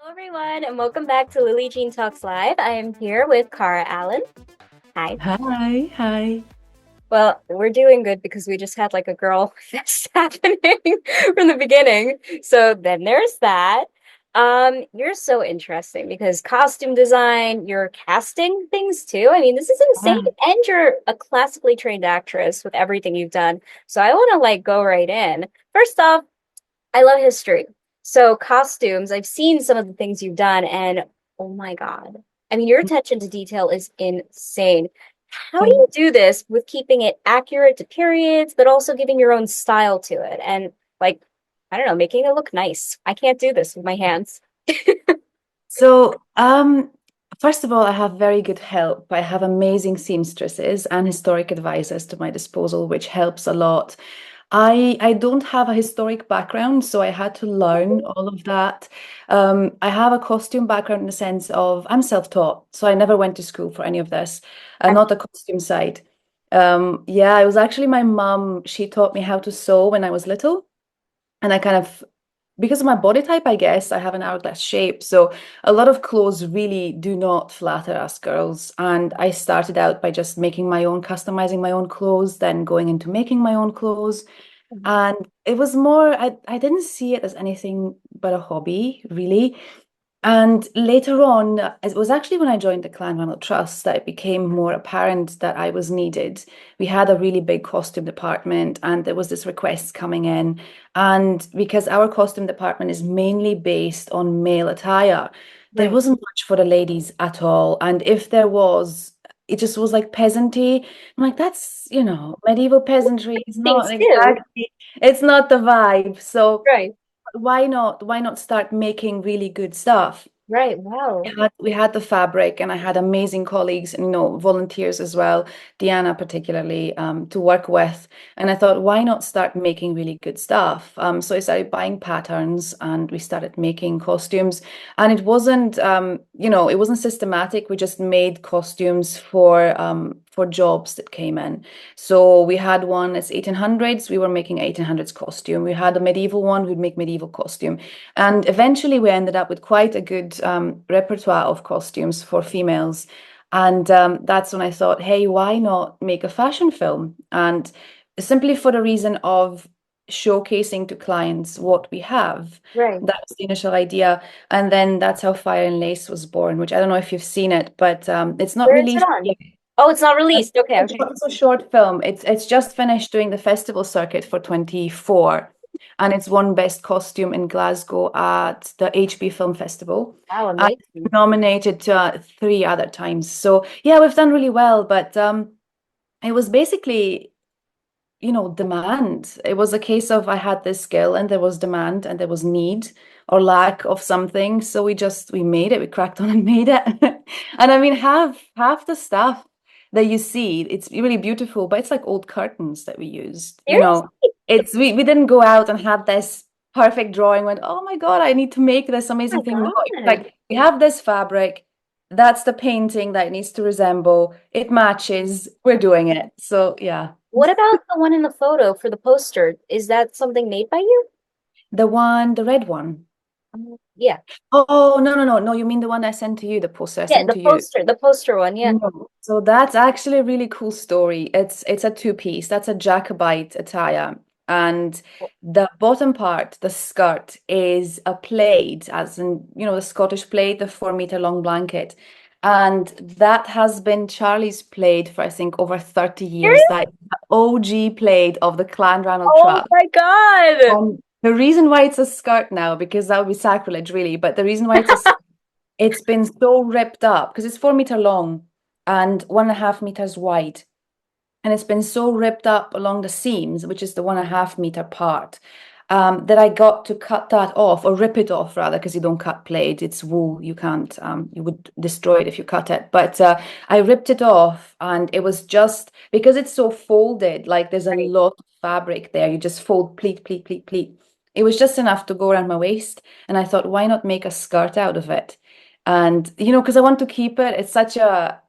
Everyone, and welcome back to Lillee Jean Talks Live. I am here with Chara Allan. Hi. Hi, hi. Well, we're doing good because we just had like a girl fest happening from the beginning. So then there's that. You're so interesting because costume design, you're casting things too. I mean, this is insane. Ah, And you're a classically trained actress with everything you've done. So I want to like go right in. First off, I love history. So costumes, I've seen some of the things you've done, and oh my God. I mean, your attention to detail is insane. How do you thank do this with keeping it accurate to periods, but also giving your own style to it? And like, I don't know, making it look nice. I can't do this with my hands. So, first of all, I have very good help. I have amazing seamstresses and historic advisors to my disposal, which helps a lot. I don't have a historic background, so I had to learn all of that. I have a costume background in the sense of I'm self-taught, so I never went to school for any of this, I'm not the costume side. Yeah, it was actually my mum. She taught me how to sew when I was little. And I kind of, because of my body type, I guess, I have an hourglass shape. So a lot of clothes really do not flatter us girls. And I started out by just making my own, customizing my own clothes, then going into making my own clothes. And it was more, I didn't see it as anything but a hobby, really. And later on, it was actually when I joined the Clan Ronald Trust that it became more apparent that I was needed. We had a really big costume department, and there was this request coming in. And because our costume department is mainly based on male attire, there right. wasn't much for the ladies at all. And if there was, it just was like peasanty. I'm like, that's, medieval peasantry is not Things too. exactly, it's not the vibe. So Right. why not start making really good stuff? Right. Wow. We had the fabric, and I had amazing colleagues and volunteers as well, Deanna particularly, to work with. And I thought, why not start making really good stuff? So I started buying patterns, and we started making costumes. And it wasn't systematic. We just made costumes for jobs that came in. So we had one that's 1800s. We were making 1800s costume. We had a medieval one. We'd make medieval costume. And eventually, we ended up with quite a good repertoire of costumes for females. And that's when I thought, hey, why not make a fashion film? And simply for the reason of showcasing to clients what we have. Right. That was the initial idea. And then that's how Fire and Lace was born, which I don't know if you've seen it, but it's not Where is it released on? yet. Oh, it's not released. Okay. Okay. It's a short film. It's just finished doing the festival circuit for 24, and it's won Best Costume in Glasgow at the HB Film Festival. Wow. And it's Amazing. been nominated three other times. So yeah, we've done really well, but it was basically, demand. It was a case of I had this skill and there was demand and there was need or lack of something. So we made it, we cracked on and made it. And I mean, half the stuff that you see, it's really beautiful, but it's like old curtains that we used. Seriously? We didn't go out and have this perfect drawing, went, oh my God, I need to make this Oh amazing thing. No, my it's God. like we have this fabric. That's the painting that it needs to resemble. It matches. We're doing it. So yeah. What about the one in the photo for the poster? Is that something made by you? The red one. Yeah. Oh, no, no, no, no. You mean the one I sent to you, the poster I Yeah, sent to you? the poster one, yeah. No. So that's actually a really cool story. It's a two-piece. That's a Jacobite attire. And the bottom part, the skirt, is a plaid, as in, the Scottish plaid, the 4 meter long blanket. And that has been Charlie's plaid for, I think, over 30 years. Seriously? That is the OG plaid of the Clan Ranald Oh Trust. my God. The reason why it's a skirt now, because that would be sacrilege, really, but the reason why it's been so ripped up because it's 4 meter long and 1.5 meters wide. And it's been so ripped up along the seams, which is the 1.5 meter part, that I got to cut that off or rip it off rather, because you don't cut plaid. It's wool. You can't, you would destroy it if you cut it. But I ripped it off, and it was just because it's so folded, like there's a Right. lot of fabric there. You just fold pleat, pleat, pleat, pleat. It was just enough to go around my waist. And I thought, why not make a skirt out of it? And, because I want to keep it. It's such a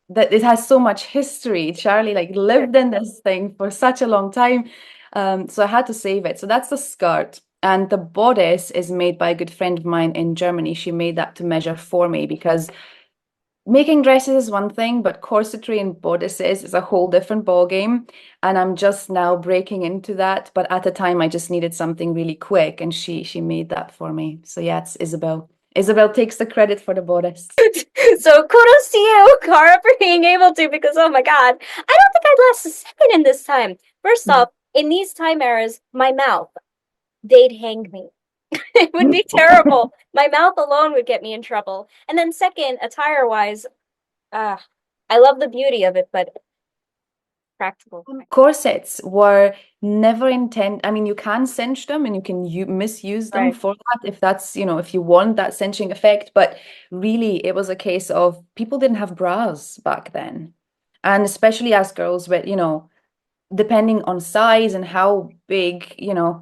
that it has so much history. Charlie like lived in this thing for such a long time. So I had to save it. So that's the skirt. And the bodice is made by a good friend of mine in Germany. She made that to measure for me because making dresses is one thing, but corsetry and bodices is a whole different ballgame. And I'm just now breaking into that. But at the time, I just needed something really quick, and she made that for me. So yeah, it's Isabel. Isabel takes the credit for the bodice. So kudos to you, Cara, for being able to, because oh my God, I don't think I'd last a second in this time. First off, in these time eras, my mouth, they'd hang me. It would be terrible. My mouth alone would get me in trouble. And then second, attire wise, uh, I love the beauty of it, but practical. Corsets were never intended. I mean, you can cinch them and you can misuse them Right. for that if that's, if you want that cinching effect. But really, it was a case of people didn't have bras back then. And especially as girls with, depending on size and how big,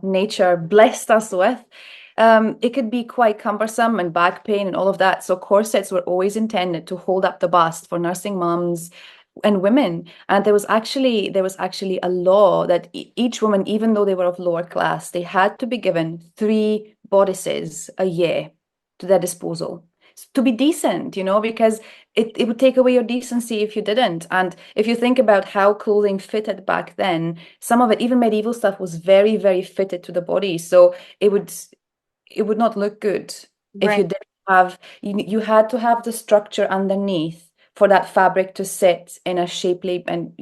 nature blessed us with, it could be quite cumbersome and back pain and all of that. So corsets were always intended to hold up the bust for nursing moms and women. And there was actually a law that each woman, even though they were of lower class, they had to be given 3 bodices a year to their disposal to be decent, because it would take away your decency if you didn't. And if you think about how clothing fitted back then, some of it, even medieval stuff, was very, very fitted to the body. So it would not look good if you Right. didn't have you had to have the structure underneath for that fabric to sit in a shapely and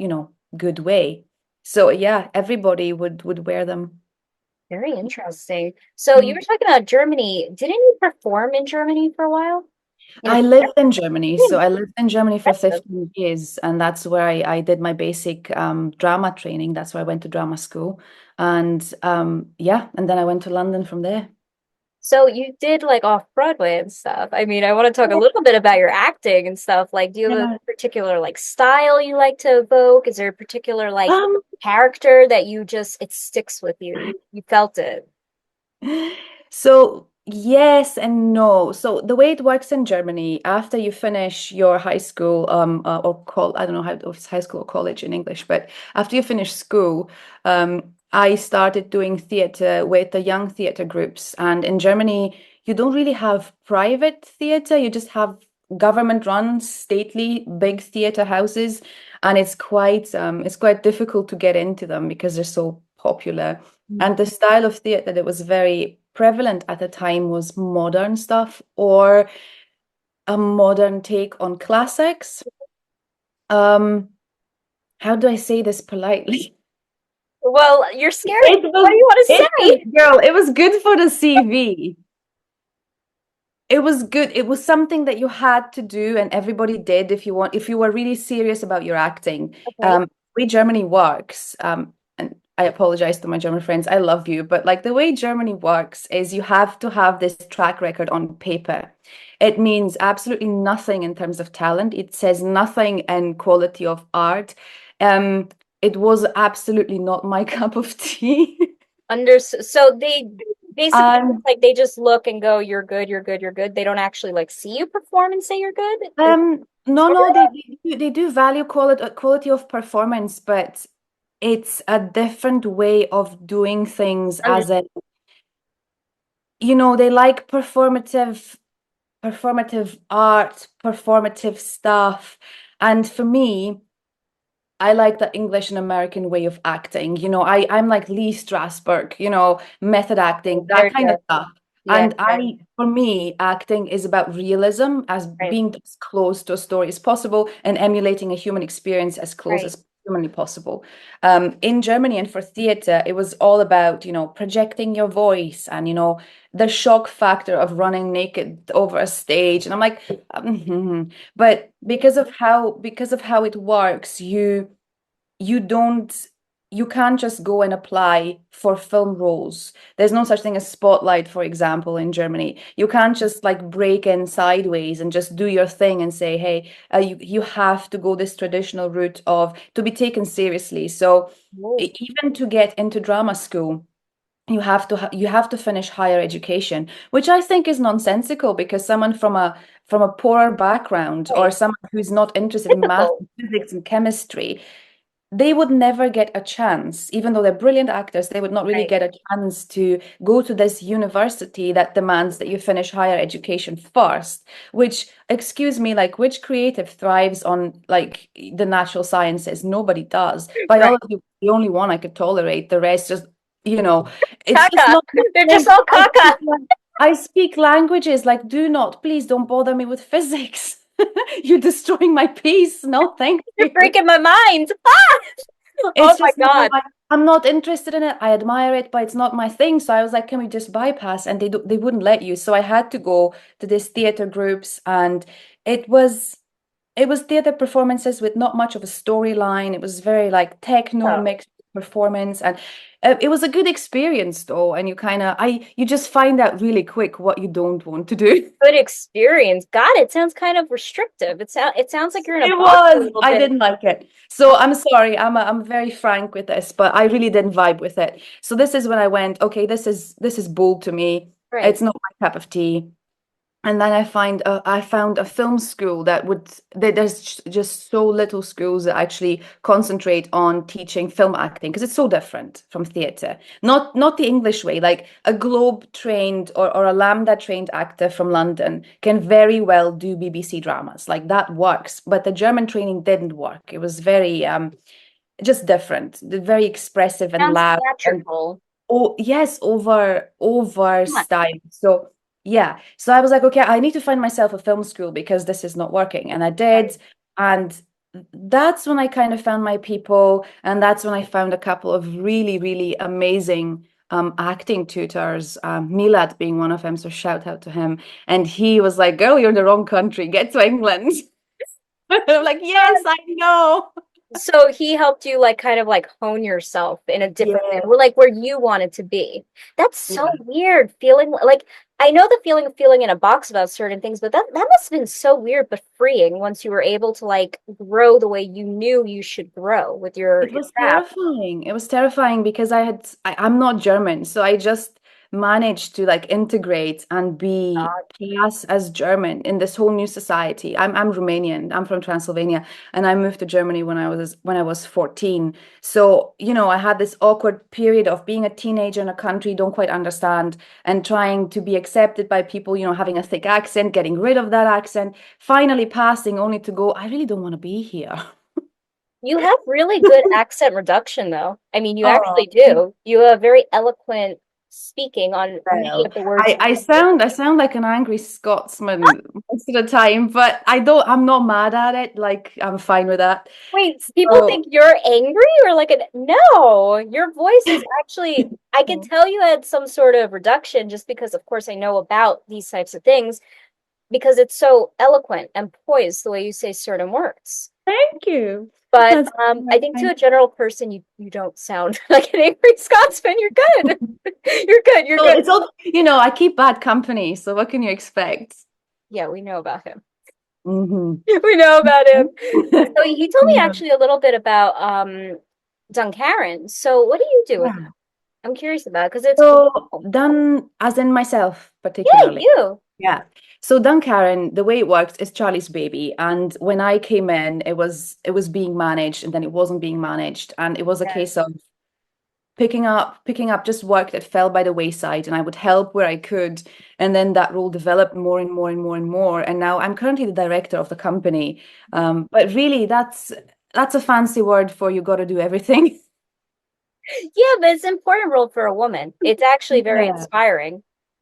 good way. So yeah, everybody would wear them. Very interesting. So you Mm. were talking about Germany. Didn't you perform in Germany for a while? In a I lived in Germany, so pretty I lived in Germany for impressive. 15 years, and that's where I did my basic drama training. That's where I went to drama school, and yeah, and then I went to London from there. So you did like off Broadway and stuff. I mean, I want to talk a little bit about your acting and stuff. Like, do you have a Yeah. particular like style you like to evoke? Is there a particular like Um, character that you just it sticks with you? You felt it. So yes and no. So the way it works in Germany, after you finish your high school, or I don't know how if it's high school or college in English, but after you finish school, I started doing theater with the young theater groups. And in Germany, you don't really have private theater, you just have government-run, stately, big theater houses, and it's quite difficult to get into them because they're so popular. And the style of theater that was very prevalent at the time was modern stuff or a modern take on classics. Um, how do I say this politely? Well, you're scaring me. It What was, do you want to it was, say? girl, it was good for the CV. It was good. It was something that you had to do, and everybody did if you were really serious about your acting. Okay. The way Germany works, and I apologize to my German friends, I love you, but like the way Germany works is you have to have this track record on paper. It means absolutely nothing in terms of talent. It says nothing in quality of art. Um, it was absolutely not my cup of tea. So they basically And like they just look and go, "You're good, you're good, you're good." They don't actually like see you perform and say you're good. Is No, sort no, of they do value quality of performance, but it's a different way of doing things under as they like performative art, performative stuff. And for me, I like the English and American way of acting. I'm like Lee Strasberg, method acting, that very kind of good. stuff. Yeah, And for me, acting is about realism, as right, being as close to a story as possible and emulating a human experience as close right. as humanly possible. In Germany and for theater, it was all about, projecting your voice and, the shock factor of running naked over a stage. And I'm like, but because of how it works, you don't you can't just go and apply for film roles. There's no such thing as spotlight, for example, in Germany. You can't just like break in sideways and just do your thing and say, hey, you have to go this traditional route of to be taken seriously. So Oh, even to get into drama school, you have to finish higher education, which I think is nonsensical because someone from a poorer background or right. someone who's not interested in math Difficult. and physics and chemistry, they would never get a chance, even though they're brilliant actors, they would not really Right. get a chance to go to this university that demands that you finish higher education first, which, excuse me, like which creative thrives on like the natural sciences? Nobody does. Right. Biology, the only one I could tolerate, the rest just, you know, it's just Caca. not my They're just thing. all caca. I speak languages, like do not, please don't bother me with physics. You're destroying my peace. No, thank You're you. breaking my mind. Oh It's my just no, God. I'm not interested in it. I admire it, but it's not my thing. So I was like, can we just bypass? And they wouldn't let you. So I had to go to these theater groups, and it was it was theater performances with not much of a storyline. It was very like techno Oh, mixed performance, and it was a good experience though. And you just find out really quick what you don't want to do. good experience. God, it sounds kind of restrictive. It sounds like you're in a It box a was. little I bit. didn't like it. So I'm sorry. I'm very frank with this, but I really didn't vibe with it. So this is when I went, okay, this is bold to me. Right. It's not my cup of tea. And then I found a film school there's just so little schools that actually concentrate on teaching film acting because it's so different from theatre. Not the English way. Like a Globe trained or a Lambda trained actor from London can very well do BBC dramas. Like that works. But the German training didn't work. It was very just different, very expressive and Sounds loud and theatrical. oh, yes, over Come on. style. So, yeah. So I was like, okay, I need to find myself a film school because this is not working. And I Right. did. And that's when I kind of found my people. And that's when I found a couple of really, really amazing acting tutors, Milad being one of them. So shout out to him. And he was like, girl, you're in the wrong country. Get to England. I'm like, yes, I know. So he helped you like kind of like hone yourself in a different way, Yeah. where like where you wanted to be. That's so Yeah. weird feeling like I know the feeling of feeling in a box about certain things, but that must have been so weird but freeing once you were able to like grow the way you knew you should grow with It your was craft. terrifying. It was terrifying because I'm not German, so I just managed to like integrate and be class as German in this whole new society. I'm Romanian. I'm from Transylvania, and I moved to Germany when I was 14. So, I had this awkward period of being a teenager in a country you don't quite understand and trying to be accepted by people, having a thick accent, getting rid of that accent, finally passing only to go, I really don't want to be here. You have really good accent reduction, though. I mean, you actually Oh, do. You have very eloquent speaking on many well, of the words you I use. sound like an angry Scotsman most of the time, but I'm not mad at it. Like I'm fine with that. Wait, people So think you're angry or like a no, your voice is actually, I can tell you had some sort of reduction just because, of course, I know about these types of things because it's so eloquent and poised the way you say certain words. thank you. But That's I very think to kind. a general person, you don't sound like an angry Scotsman. You're good. You're good. You're So good. it's all, I keep bad company, so what can you expect? Yeah, we know about him. Hmm. We know about him. So he told me Yeah. actually a little bit about Duncarron. So what do you do with him? Yeah. I'm curious about because it's So cool. done as in myself, Yeah, particularly. you. Yeah. So Duncarron, the way it works is Charlie's baby. And when I came in, it was being managed and then it wasn't being managed. And it was a Yes. case of picking up just work that fell by the wayside and I would help where I could. And then that role developed more and more and more and more. And now I'm currently the director of the company. But really that's a fancy word for you got to do everything. Yeah, but it's an important role for a woman. It's actually very Yeah. inspiring.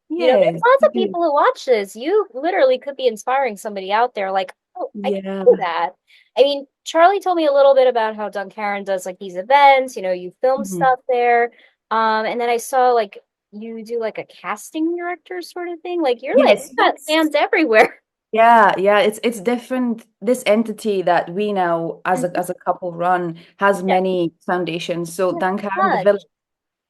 You know, there's Yes. lots of it is. people who watch this. You literally could be inspiring somebody out there like, oh, I can Yeah. do that. I mean, Charlie told me a little bit about how Duncarron does like these events, you film Mhm. stuff there. And then I saw like you do like a casting director sort of thing. Like you Yes, got that's hands everywhere. yeah, it's different. This entity that we now as a Mhm. as a couple run has Yeah, many foundations. So yeah, so Duncan, much.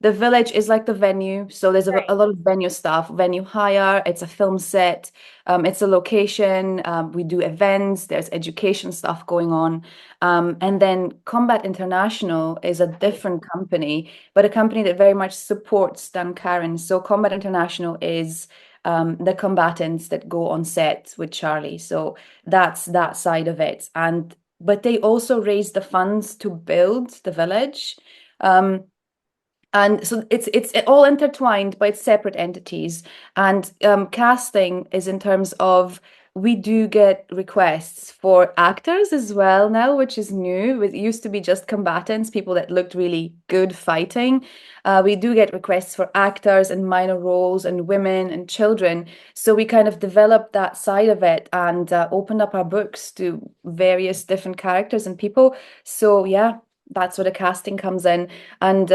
the village is like the venue. So there's a Right. lot of venue stuff, venue hire, it's a film set, it's a location, we do events, there's education stuff going on. And then Combat International is a different company, but a company that very much supports Duncarron. So Combat International is the combatants that go on set with Charlie. So that's that side of it. And but they also raise the funds to build the village. Um, and so it's all intertwined, but it's separate entities. And casting is in terms of we do get requests for actors as well now, which is new. It used to be just combatants, people that looked really good fighting. We do get requests for actors and minor roles and women and children. So we kind of developed that side of it and opened up our books to various different characters and people. So yeah, that's where the casting comes in. And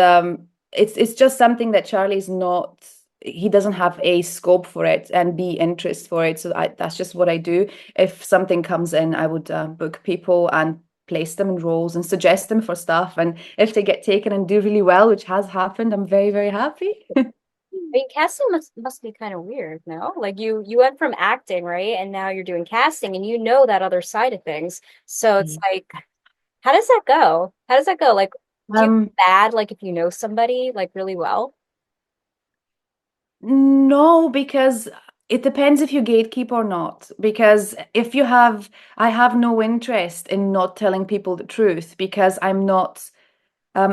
it's just something that Charlie's not, he doesn't have a scope for it and B interest for it. So that's just what I do. If something comes in, I would book people and place them in roles and suggest them for stuff. And if they get taken and do really well, which has happened, I'm very, very happy. I mean, casting must be kind of weird, no? Like you went from acting, right? And now you're doing casting and you know that other side of things. So it's like, how does that go? How does that go? Like, do you feel Um, bad like if you know somebody like really well? no, because it depends if you gatekeep or not. Because if you have, I have no interest in not telling people the truth because I'm not.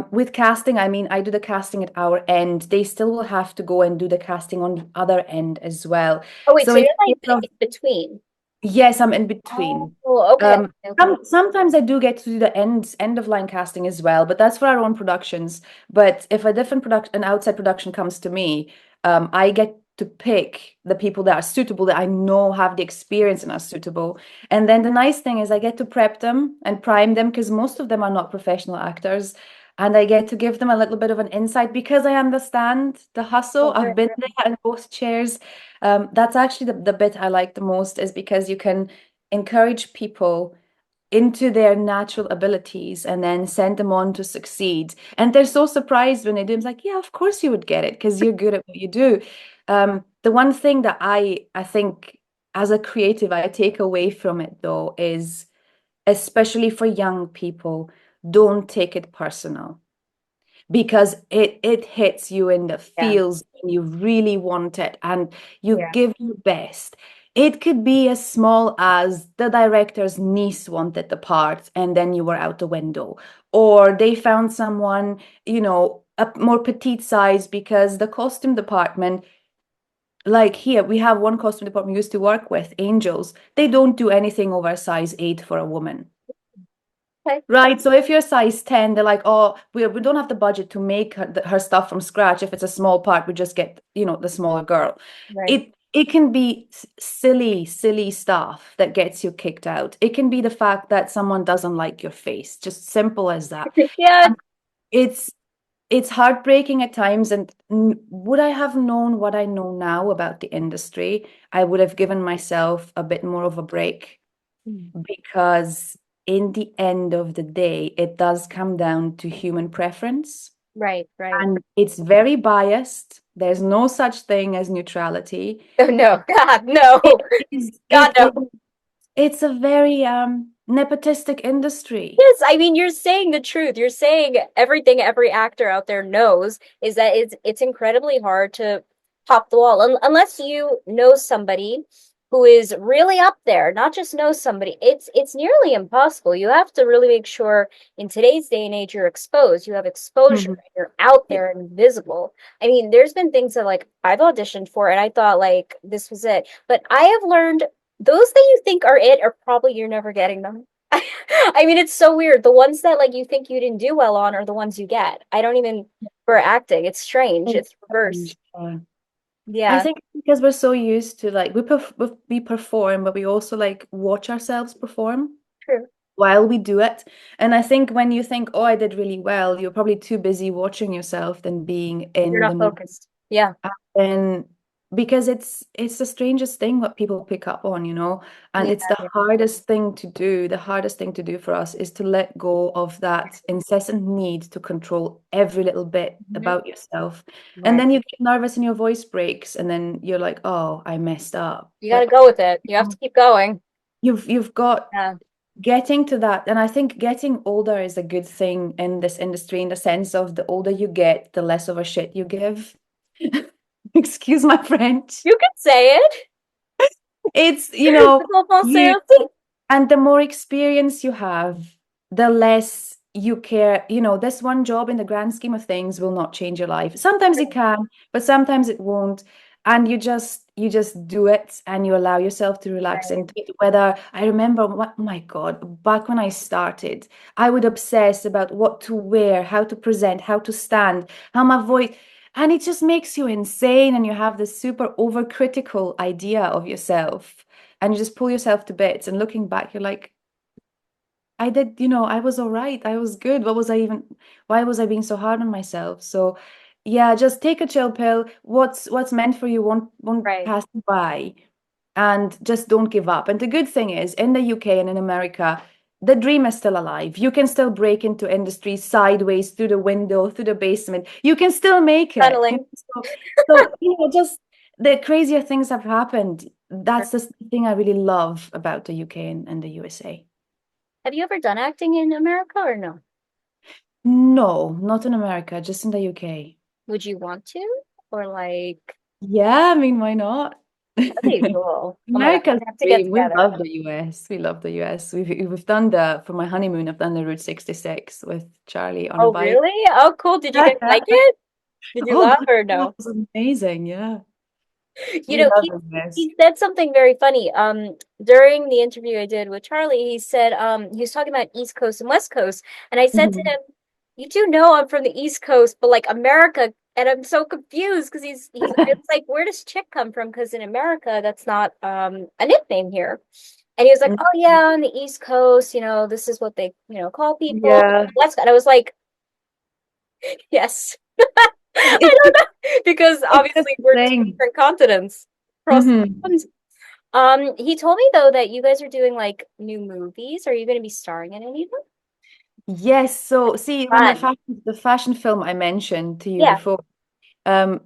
With casting, I mean, I do the casting at our end. They still will have to go and do the casting on the other end as well. Oh wait, So so you're it's like sort of, in between. yes, I'm in Oh, between. okay. Okay. Sometimes I do get to do the end of line casting as well, but that's for our own productions. But if a different production, an outside production comes to me, I get to pick the people that are suitable, that I know have the experience and are suitable. And then the nice thing is I get to prep them and prime them because most of them are not professional actors. And I get to give them a little bit of an insight because I understand the hustle. Oh, I've right, been right. there in both chairs. That's actually the bit I like the most is because you can encourage people into their natural abilities and then send them on to succeed. And they're so surprised when they do. It's like, yeah, of course you would get it because you're good at what you do. The one thing that I think as a creative I take away from it though is especially for young people, don't take it personal because it hits you in the Yeah. feels when you really want it and you Yeah. give your best. It could be as small as the director's niece wanted the part and then you were out the window, or they found someone, a more petite size because the costume department, like here, we have one costume department we used to work with, Angels. They don't do anything over a size 8 for a woman. Okay. Right. So if you're size 10, they're like, oh, we don't have the budget to make her stuff from scratch. If it's a small part, we just get, the smaller girl. Right. It can be silly, silly stuff that gets you kicked out. It can be the fact that someone doesn't like your face, just simple as that. Yeah. And it's it's heartbreaking at times. And would I have known what I know now about the industry, I would have given myself a bit more of a break Mm. because in the end of the day, it does come down to human preference. Right, right. And it's very biased. There's no such thing as neutrality. Oh no, God, no. It is God, no. it's a very nepotistic industry. Yes, I mean you're saying the truth. You're saying everything every actor out there knows is that it's incredibly hard to pop the wall unless you know somebody who is really up there, not just know somebody. It's nearly impossible. You have to really make sure in today's day and age you're exposed. You have exposure, Mhm. you're out Yeah. there and visible. I mean, there's been things that like I've auditioned for and I thought like this was it. But I have learned those that you think are it are probably you're never getting them. I mean, it's so weird. The ones that like you think you didn't do well on are the ones you get. I don't even for acting. It's strange. It's It's reversed. strange. Yeah. I Yeah, think because we're so used to like we perform, but we also like watch ourselves perform true. while we do it. And I think when you think, oh, I did really well, you're probably too busy watching yourself than being You're in the not moment. focused. Yeah. And because it's the strangest thing what people pick up on, and Yeah, it's the yeah. hardest thing to do. The hardest thing to do for us is to let go of that incessant need to control every little bit Mhm. about yourself. And Right. then you get nervous and your voice breaks, and then you're like, oh, I messed up. You got to But go with it. You have to keep going. you've got Yeah. getting to that, and I think getting older is a good thing in this industry in the sense of the older you get, the less of a shit you give. Excuse my French. You could say it. It's, Je comprends you aussi. And the more experience you have, the less you care. You know, this one job in the grand scheme of things will not change your life. Sometimes it can, but sometimes it won't. And you just do it and you allow yourself to relax Right. into it. Whether I remember what, oh my God, back when I started, I would obsess about what to wear, how to present, how to stand, how my voice. And it just makes you insane, and you have this super overcritical idea of yourself, and you just pull yourself to bits. And looking back, you're like, I did, I was all right. I was good. Why was I being so hard on myself? So yeah, just take a chill pill. What's meant for you won't Right. pass you by. And just don't give up. And the good thing is, in the UK and in America, the dream is still alive. You can still break into industry sideways, through the window, through the basement. You can still make it. Tunneling. So just the crazier things have happened. That's the thing I really love about the UK and the USA. Have you ever done acting in America or no? No, not in America, just in the UK. Would you want to? Or like, Yeah, I mean, why not? that'd be cool. Oh my God, America's we have to get dream. We together. love the US. We love the US. We've done for my honeymoon, I've done the Route 66 with Charlie on a Oh, bike. really? Oh, cool. Did you guys like it? Did you Oh laugh God, or that no? was amazing. Yeah. You We know, love he the US. he said something very funny. During the interview I did with Charlie, he said he was talking about East Coast and West Coast, and I said to Mhm. him, "You do know I'm from the East Coast, but like America." And I'm so confused because I was like, "Where does chick come from?" Because in America, that's not a nickname here. And he was like, "Oh yeah, on the East Coast, this is what they call people." Yeah. West, and I was like, "Yes." I don't know because It's just obviously the we're two thing. different continents across the Hmm. pond. He told me though that you guys are doing like new movies. Are you going to be starring in any of them? Yes. So see, when Fun. the fashion film I mentioned to you Yeah, before, um,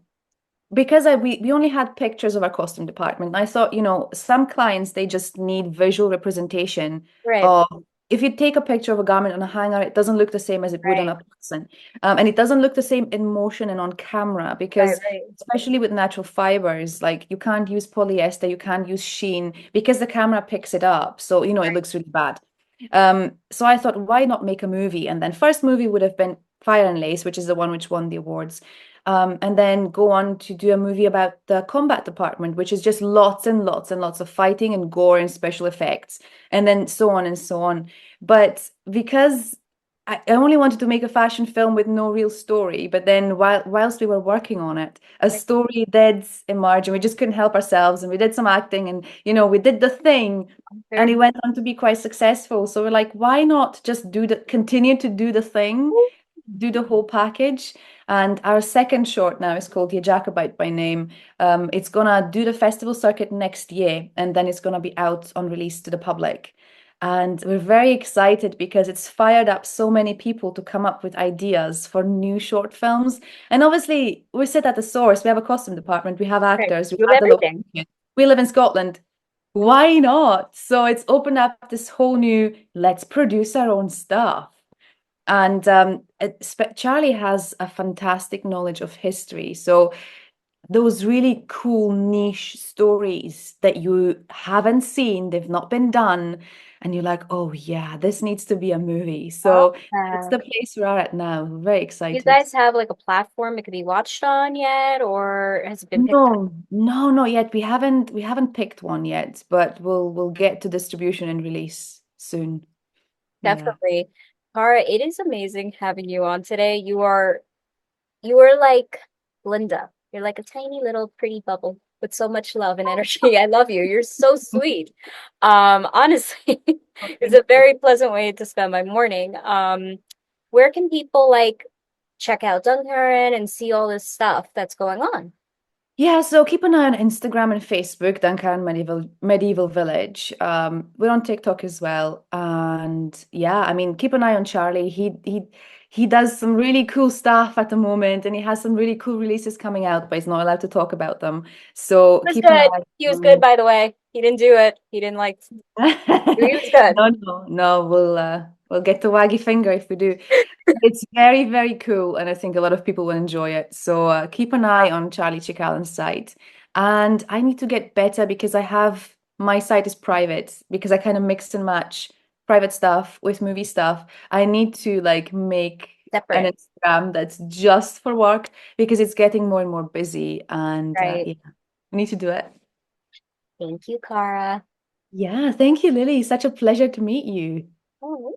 because we only had pictures of our costume department, I thought, some clients, they just need visual representation right, of, if you take a picture of a garment on a hanger, it doesn't look the same as it would on right, a person. And it doesn't look the same in motion and on camera, right, because right, especially with natural fibers, like you can't use polyester, you can't use sheen, because the camera picks it up. So, it right. looks really bad. So I thought, why not make a movie? And then first movie would have been Fire and Lace, which is the one which won the awards. And then go on to do a movie about the combat department, which is just lots and lots and lots of fighting and gore and special effects, and then so on and so on. But because I only wanted to make a fashion film with no real story, but then whilst we were working on it, a Right. story did emerge, and we just couldn't help ourselves, and we did some acting, and we did the thing, and it Very went on to be quite successful. So we're like, why not just continue to do the thing, cool. do the whole package? And our second short now is called the Jacobite by name. It's gonna do the festival circuit next year, and then it's gonna be out on release to the public. And we're very excited because it's fired up so many people to come up with ideas for new short films. And obviously, we sit at the source. We have a costume department, we have Right. actors, we You have have the everything. location. We live in Scotland. Why not? So it's opened up this whole new, let's produce our own stuff. And Charlie has a fantastic knowledge of history. So those really cool niche stories that you haven't seen, they've not been done, and you're like, oh yeah, this needs to be a movie. So that's the Awesome. place we're at now. We're very You excited. guys have like a platform it could be watched on yet, or has it been picked up? No, no, not yet. We haven't picked one yet, but we'll get to distribution and release soon. Yeah. Definitely. Cara, it is amazing having you on today. You are like Linda. You're like a tiny little pretty bubble with so much love and energy. I love you. You're so sweet. Honestly, Oh, it's thank a you. very pleasant way to spend my morning. Where can people like check out Duncarron and see all this stuff that's going on? Yeah, so keep an eye on Instagram and Facebook, Duncan Medieval Village. We're on TikTok as well. And yeah, I mean, keep an eye on Charlie. He does some really cool stuff at the moment, and he has some really cool releases coming out, but he's not allowed to talk about them. So He was keep an good. eye He was good, on by the way. He didn't do it. He didn't like. He was good. No, no, no, we'll get the waggy finger if we do. It's very, very cool, and I think a lot of people will enjoy it. So keep an eye on Charlie Chick Allen's site. And I need to get better because I have my site is private because I kind of mix and match private stuff with movie stuff. I need to like make an Separate, Instagram that's just for work because it's getting more and more busy and right? yeah, I need to do it. Thank you, Cara. Yeah, thank you, Lily. Such a pleasure to meet you. Oh.